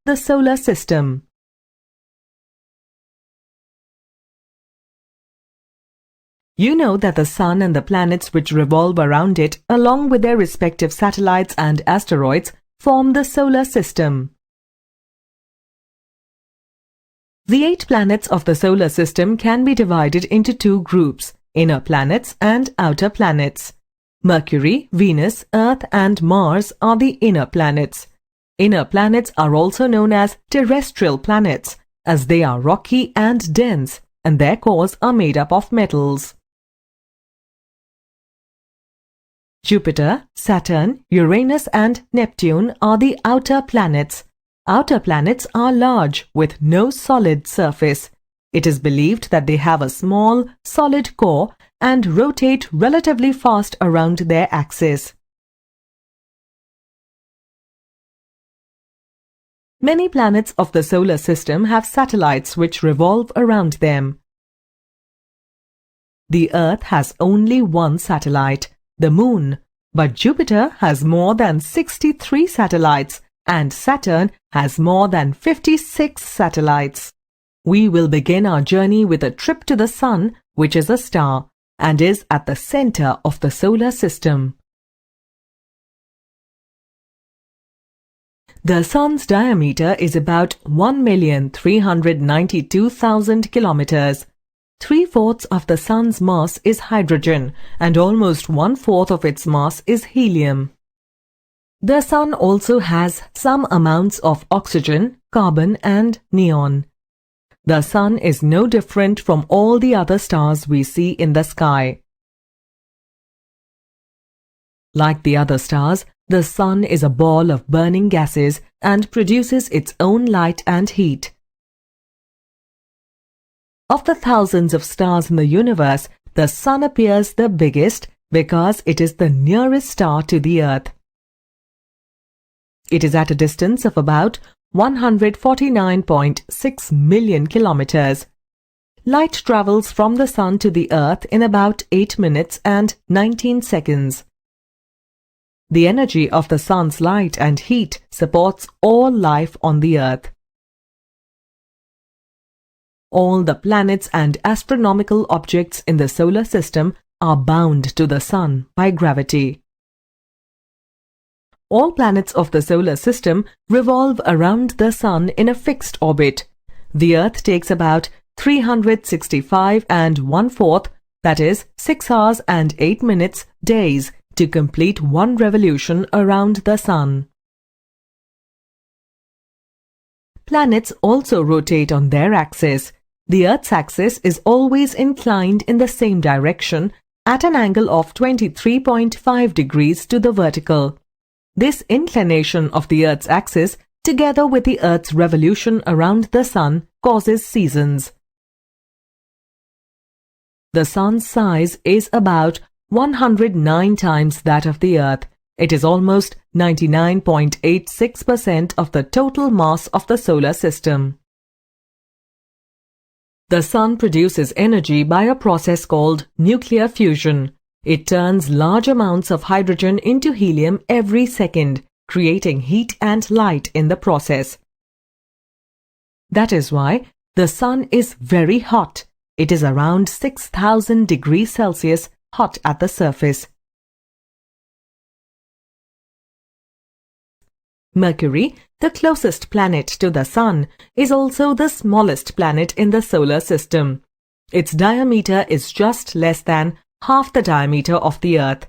the solar system. You know that the Sun and the planets which revolve around it, along with their respective satellites and asteroids, form the solar system. The 8 planets of the solar system can be divided into 2 groups, inner planets and outer planets. Mercury, Venus, Earth and Mars are the inner planets. Inner planets are also known as terrestrial planets, as they are rocky and dense, and their cores are made up of metals. Jupiter, Saturn, Uranus and Neptune are the outer planets. Outer planets are large with no solid surface. It is believed that they have a small, solid core and rotate relatively fast around their axis. Many planets of the solar system have satellites which revolve around them. The Earth has only one satellite, the Moon, but Jupiter has more than 63 satellites and Saturn has more than 56 satellites. We will begin our journey with a trip to the Sun, which is a star, and is at the center of the solar system. The Sun's diameter is about 1,392,000 kilometers. 3/4 of the Sun's mass is hydrogen, and almost 1/4 of its mass is helium. The Sun also has some amounts of oxygen, carbon and neon. The Sun is no different from all the other stars we see in the sky. Like the other stars, the Sun is a ball of burning gases and produces its own light and heat. Of the thousands of stars in the universe, the Sun appears the biggest because it is the nearest star to the Earth. It is at a distance of about 149.6 million kilometers. Light travels from the Sun to the Earth in about 8 minutes and 19 seconds. The energy of the Sun's light and heat supports all life on the Earth. All the planets and astronomical objects in the solar system are bound to the Sun by gravity. All planets of the solar system revolve around the Sun in a fixed orbit. The Earth takes about 365 1/4, that is 6 hours and 8 minutes, days to complete one revolution around the Sun. Planets also rotate on their axis. The Earth's axis is always inclined in the same direction at an angle of 23.5 degrees to the vertical. This inclination of the Earth's axis, together with the Earth's revolution around the Sun, causes seasons. The Sun's size is about 109 times that of the Earth. It is almost 99.86% of the total mass of the solar system. The Sun produces energy by a process called nuclear fusion. It turns large amounts of hydrogen into helium every second, creating heat and light in the process. That is why the Sun is very hot. It is around 6,000 degrees Celsius hot at the surface. Mercury, the closest planet to the Sun, is also the smallest planet in the solar system. Its diameter is just less than half the diameter of the Earth.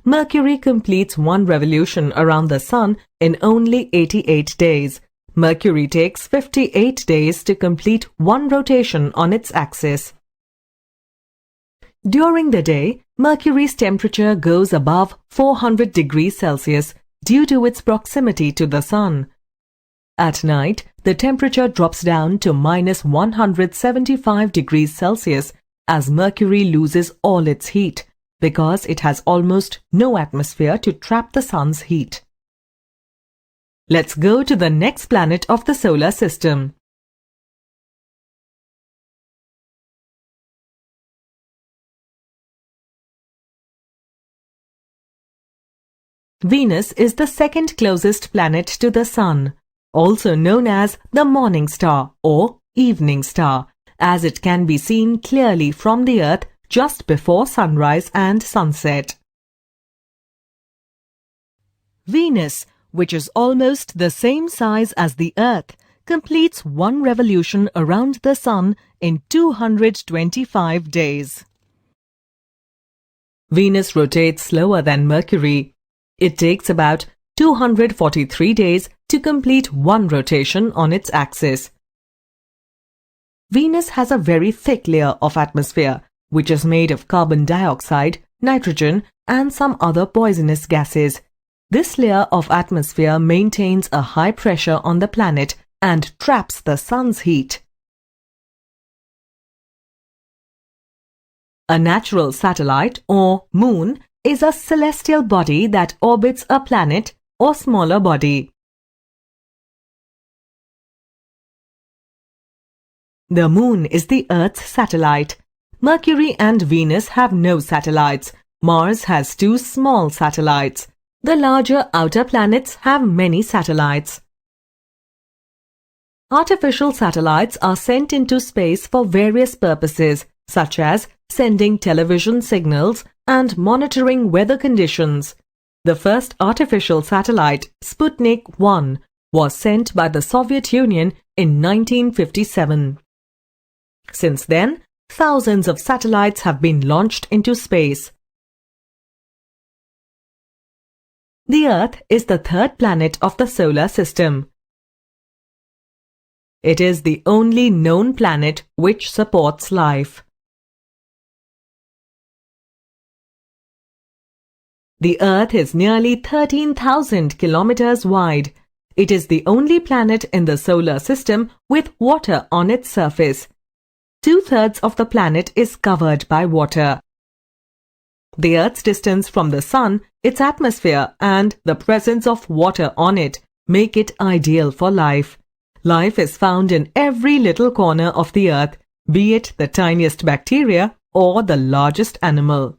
Mercury completes one revolution around the Sun in only 88 days. Mercury takes 58 days to complete one rotation on its axis. During the day, Mercury's temperature goes above 400 degrees Celsius due to its proximity to the Sun. At night, the temperature drops down to -175 degrees Celsius as Mercury loses all its heat, because it has almost no atmosphere to trap the Sun's heat. Let's go to the next planet of the solar system. Venus is the second closest planet to the Sun, also known as the morning star or evening star, as it can be seen clearly from the Earth just before sunrise and sunset. Venus, which is almost the same size as the Earth, completes one revolution around the Sun in 225 days. Venus rotates slower than Mercury. It takes about 243 days to complete one rotation on its axis. Venus has a very thick layer of atmosphere, which is made of carbon dioxide, nitrogen, and some other poisonous gases. This layer of atmosphere maintains a high pressure on the planet and traps the Sun's heat. A natural satellite or moon is a celestial body that orbits a planet or smaller body. The moon is the Earth's satellite. Mercury and Venus have no satellites. Mars has two small satellites. The larger outer planets have many satellites. Artificial satellites are sent into space for various purposes, such as sending television signals and monitoring weather conditions. The first artificial satellite, Sputnik 1, was sent by the Soviet Union in 1957. Since then, thousands of satellites have been launched into space. The Earth is the third planet of the solar system. It is the only known planet which supports life. The Earth is nearly 13,000 kilometers wide. It is the only planet in the solar system with water on its surface. 2/3 of the planet is covered by water. The Earth's distance from the Sun, its atmosphere, and the presence of water on it make it ideal for life. Life is found in every little corner of the Earth, be it the tiniest bacteria or the largest animal.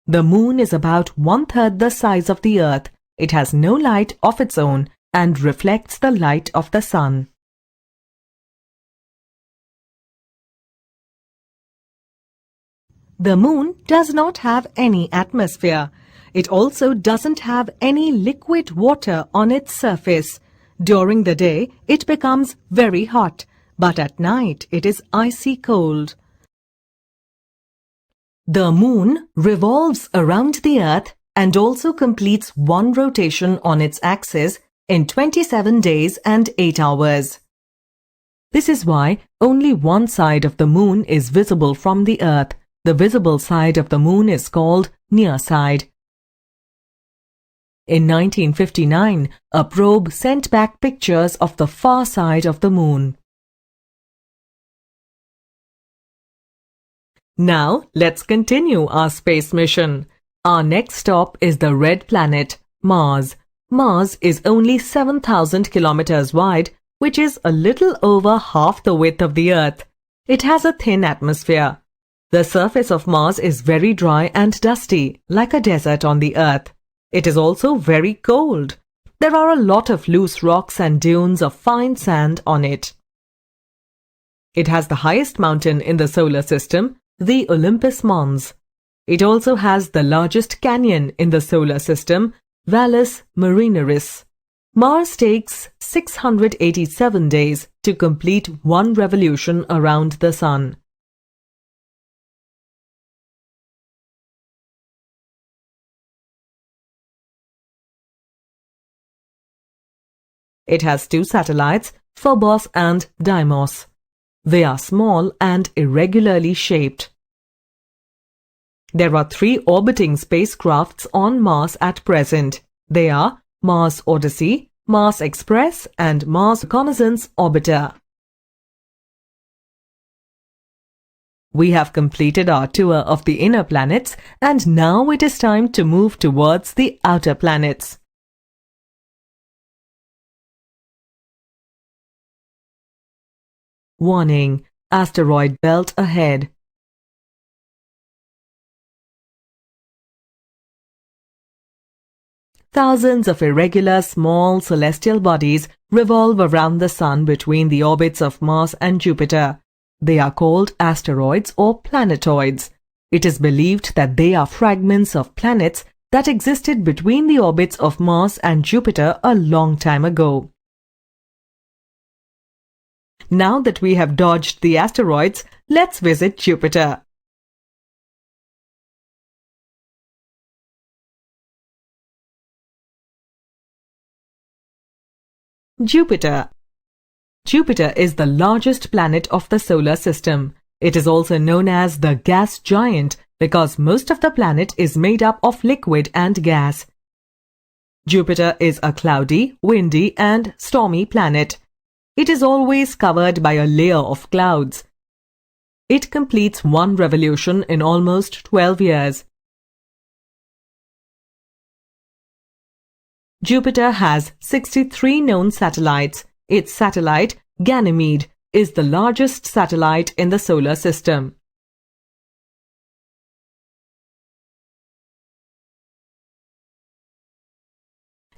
The moon is about 1/3 the size of the Earth. It has no light of its own and reflects the light of the Sun. The moon does not have any atmosphere. It also doesn't have any liquid water on its surface. During the day, it becomes very hot, but at night it is icy cold. The moon revolves around the Earth and also completes one rotation on its axis in 27 days and 8 hours. This is why only one side of the moon is visible from the Earth. The visible side of the moon is called near side. In 1959, a probe sent back pictures of the far side of the moon. Now, let's continue our space mission. Our next stop is the red planet, Mars. Mars is only 7,000 kilometers wide, which is a little over half the width of the Earth. It has a thin atmosphere. The surface of Mars is very dry and dusty, like a desert on the Earth. It is also very cold. There are a lot of loose rocks and dunes of fine sand on it. It has the highest mountain in the solar system, the Olympus Mons. It also has the largest canyon in the solar system, Valles Marineris. Mars takes 687 days to complete one revolution around the Sun. It has two satellites, Phobos and Deimos. They are small and irregularly shaped. There are 3 orbiting spacecrafts on Mars at present. They are Mars Odyssey, Mars Express, and Mars Reconnaissance Orbiter. We have completed our tour of the inner planets, and now it is time to move towards the outer planets. Warning: asteroid belt ahead. Thousands of irregular small celestial bodies revolve around the Sun between the orbits of Mars and Jupiter. They are called asteroids or planetoids. It is believed that they are fragments of planets that existed between the orbits of Mars and Jupiter a long time ago. Now that we have dodged the asteroids, let's visit Jupiter. Jupiter. Jupiter is the largest planet of the solar system. It is also known as the gas giant because most of the planet is made up of liquid and gas. Jupiter is a cloudy, windy and stormy planet. It is always covered by a layer of clouds. It completes one revolution in almost 12 years. Jupiter has 63 known satellites. Its satellite, Ganymede, is the largest satellite in the solar system.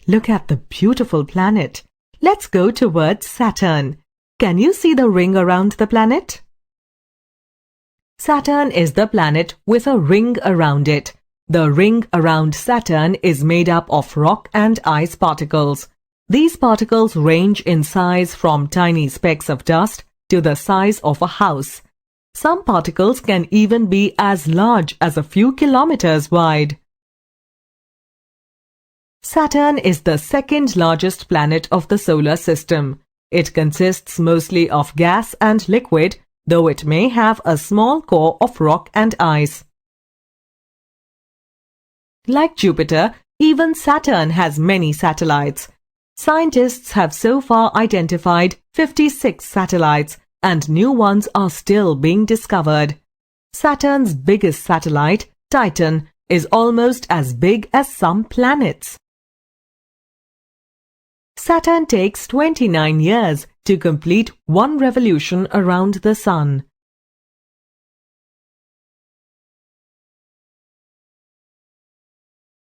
Look at the beautiful planet. Let's go towards Saturn. Can you see the ring around the planet? Saturn is the planet with a ring around it. The ring around Saturn is made up of rock and ice particles. These particles range in size from tiny specks of dust to the size of a house. Some particles can even be as large as a few kilometers wide. Saturn is the second largest planet of the solar system. It consists mostly of gas and liquid, though it may have a small core of rock and ice. Like Jupiter, even Saturn has many satellites. Scientists have so far identified 56 satellites, and new ones are still being discovered. Saturn's biggest satellite, Titan, is almost as big as some planets. Saturn takes 29 years to complete one revolution around the Sun.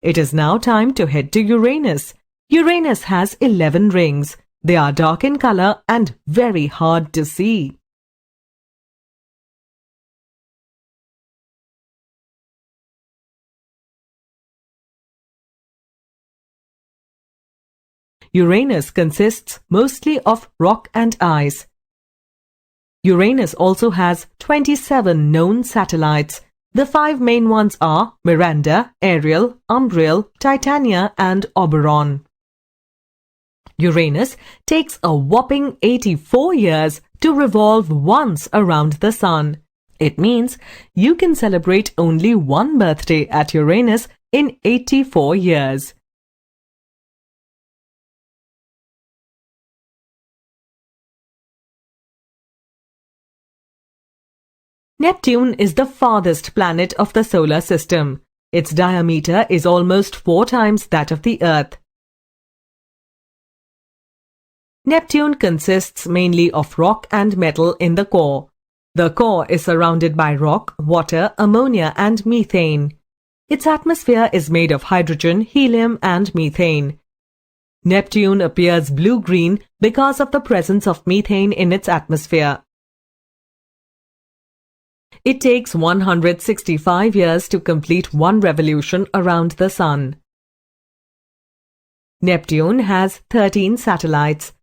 It is now time to head to Uranus. Uranus has 11 rings. They are dark in color and very hard to see. Uranus consists mostly of rock and ice. Uranus also has 27 known satellites. The 5 main ones are Miranda, Ariel, Umbriel, Titania and Oberon. Uranus takes a whopping 84 years to revolve once around the Sun. It means you can celebrate only one birthday at Uranus in 84 years. Neptune is the farthest planet of the solar system. Its diameter is almost 4 times that of the Earth. Neptune consists mainly of rock and metal in the core. The core is surrounded by rock, water, ammonia and methane. Its atmosphere is made of hydrogen, helium and methane. Neptune appears blue-green because of the presence of methane in its atmosphere. It takes 165 years to complete one revolution around the Sun. Neptune has 13 satellites.